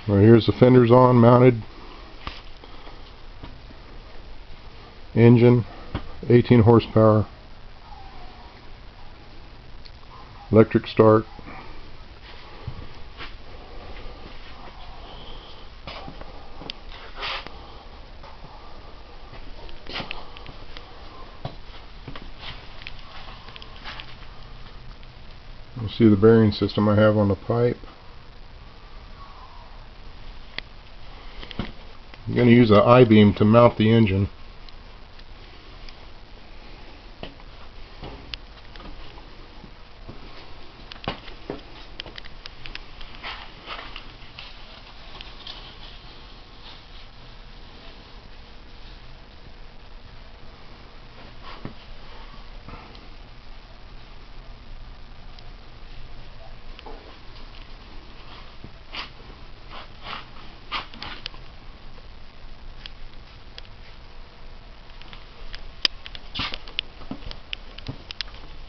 Well, here's the fenders on, mounted. Engine, 18 horsepower. Electric start. You see the bearing system I have on the pipe. I'm going to use an I-beam to mount the engine.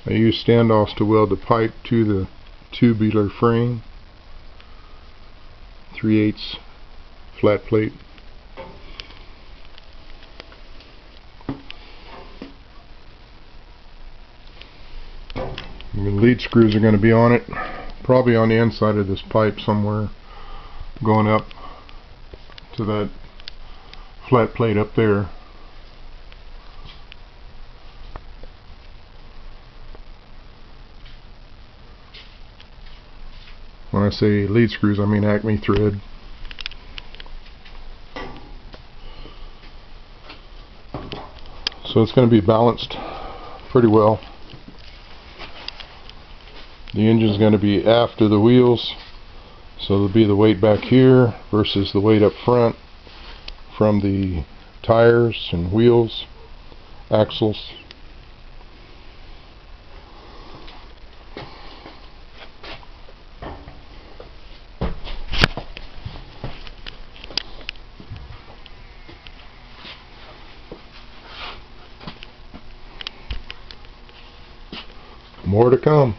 I use standoffs to weld the pipe to the tubular frame, 3/8 flat plate. The lead screws are going to be on it, probably on the inside of this pipe somewhere, going up to that flat plate up there. When I say lead screws, I mean Acme thread. So it's going to be balanced pretty well. The engine's going to be aft of the wheels, so there'll be the weight back here versus the weight up front from the tires and wheels, axles. More to come.